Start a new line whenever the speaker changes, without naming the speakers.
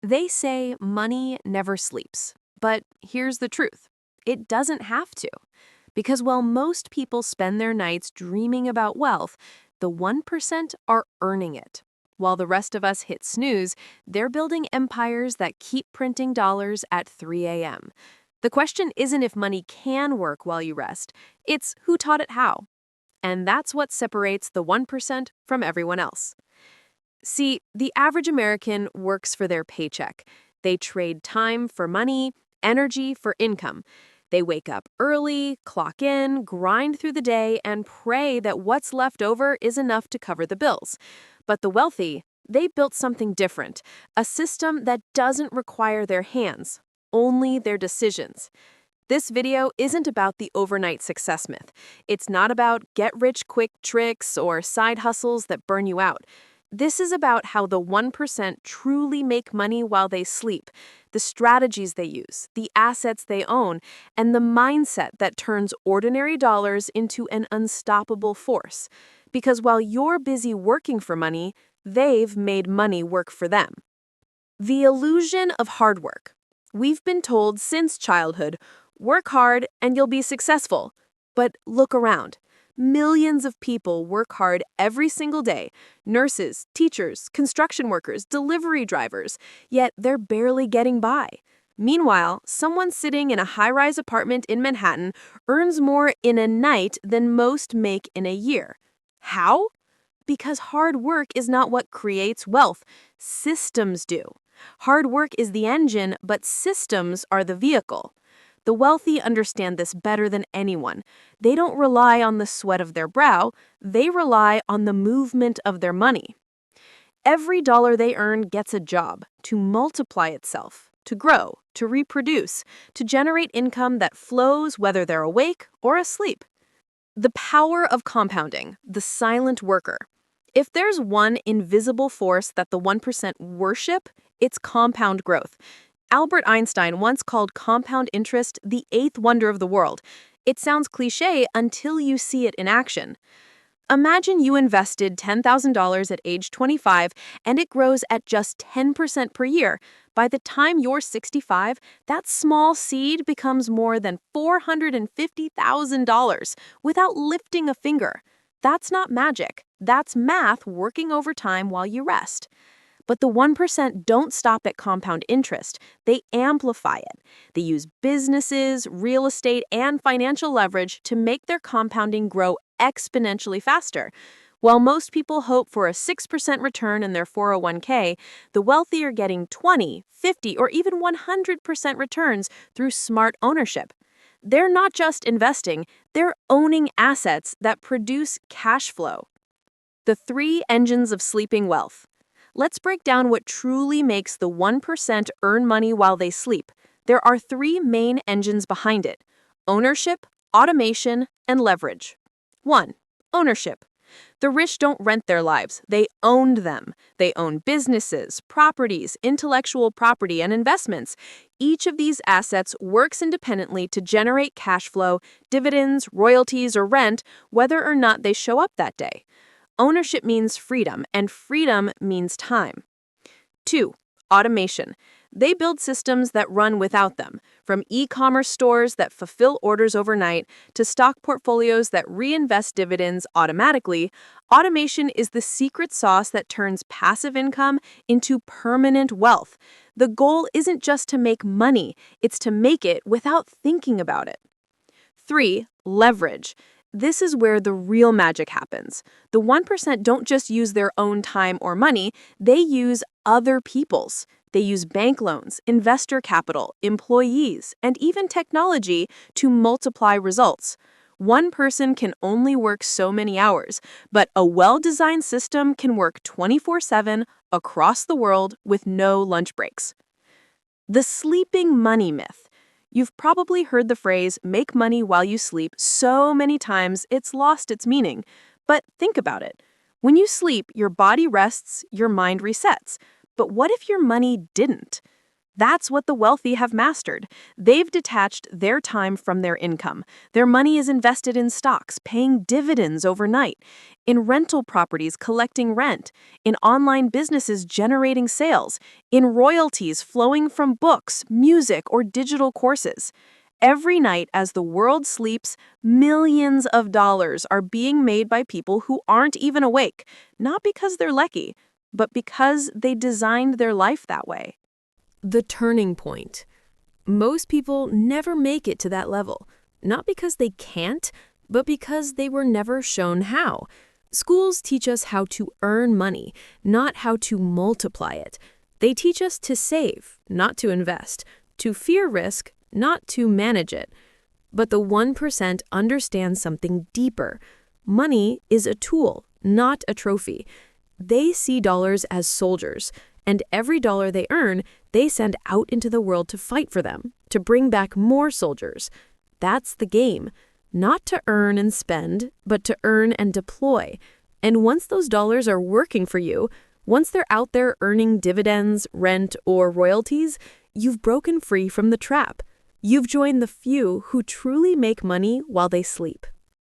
They say money never sleeps. But here's the truth: it doesn't have to. Because while most people spend their nights dreaming about wealth, the 1% are earning it. While the rest of us hit snooze, they're building empires that keep printing dollars at 3 a.m. The question isn't if money can work while you rest, it's who taught it how. And that's what separates the 1% from everyone else. See, the average American works for their paycheck. They trade time for money, energy for income. They wake up early, clock in, grind through the day, and pray that what's left over is enough to cover the bills. But the wealthy, they built something different, a system that doesn't require their hands, only their decisions. This video isn't about the overnight success myth. It's not about get-rich-quick tricks or side hustles that burn you out. This is about how the 1% truly make money while they sleep, the strategies they use, the assets they own, and the mindset that turns ordinary dollars into an unstoppable force. Because while you're busy working for money, they've made money work for them. The illusion of hard work. We've been told since childhood, work hard and you'll be successful. But look around. Millions of people work hard every single day: nurses, teachers, construction workers, delivery drivers, yet they're barely getting by. Meanwhile, someone sitting in a high-rise apartment in Manhattan earns more in a night than most make in a year. How? Because hard work is not what creates wealth. Systems do. Hard work is the engine, but systems are the vehicle. The wealthy understand this better than anyone. They don't rely on the sweat of their brow, they rely on the movement of their money. Every dollar they earn gets a job to multiply itself, to grow, to reproduce, to generate income that flows whether they're awake or asleep. The power of compounding, the silent worker. If there's one invisible force that the 1% worship, it's compound growth. Albert Einstein once called compound interest the eighth wonder of the world. It sounds cliché until you see it in action. Imagine you invested $10,000 at age 25 and it grows at just 10% per year. By the time you're 65, that small seed becomes more than $450,000 without lifting a finger. That's not magic. That's math working overtime while you rest. But the 1% don't stop at compound interest. They amplify it. They use businesses, real estate, and financial leverage to make their compounding grow exponentially faster. While most people hope for a 6% return in their 401k, the wealthy are getting 20, 50, or even 100% returns through smart ownership. They're not just investing, they're owning assets that produce cash flow. The three engines of sleeping wealth. Let's break down what truly makes the 1% earn money while they sleep. There are three main engines behind it: ownership, automation, and leverage. 1. Ownership. The rich don't rent their lives, they owned them. They own businesses, properties, intellectual property, and investments. Each of these assets works independently to generate cash flow, dividends, royalties, or rent, whether or not they show up that day. Ownership means freedom, and freedom means time. 2. Automation. They build systems that run without them, from e-commerce stores that fulfill orders overnight to stock portfolios that reinvest dividends automatically. Automation is the secret sauce that turns passive income into permanent wealth. The goal isn't just to make money, it's to make it without thinking about it. 3. Leverage. This is where the real magic happens. The 1% don't just use their own time or money, they use other people's. They use bank loans, investor capital, employees, and even technology to multiply results. One person can only work so many hours, but a well-designed system can work 24/7 across the world with no lunch breaks. The sleeping money myth. You've probably heard the phrase, make money while you sleep, so many times it's lost its meaning. But think about it. When you sleep, your body rests, your mind resets. But what if your money didn't? That's what the wealthy have mastered. They've detached their time from their income. Their money is invested in stocks, paying dividends overnight, in rental properties collecting rent, in online businesses generating sales, in royalties flowing from books, music, or digital courses. Every night as the world sleeps, millions of dollars are being made by people who aren't even awake, not because they're lucky, but because they designed their life that way. The turning point. Most people never make it to that level, not because they can't, but because they were never shown how. Schools teach us how to earn money, not how to multiply it. They teach us to save, not to invest, to fear risk, not to manage it. But the 1% understands something deeper. Money is a tool, not a trophy. They see dollars as soldiers, and every dollar they earn, they send out into the world to fight for them, to bring back more soldiers. That's the game. Not to earn and spend, but to earn and deploy. And once those dollars are working for you, once they're out there earning dividends, rent, or royalties, you've broken free from the trap. You've joined the few who truly make money while they sleep.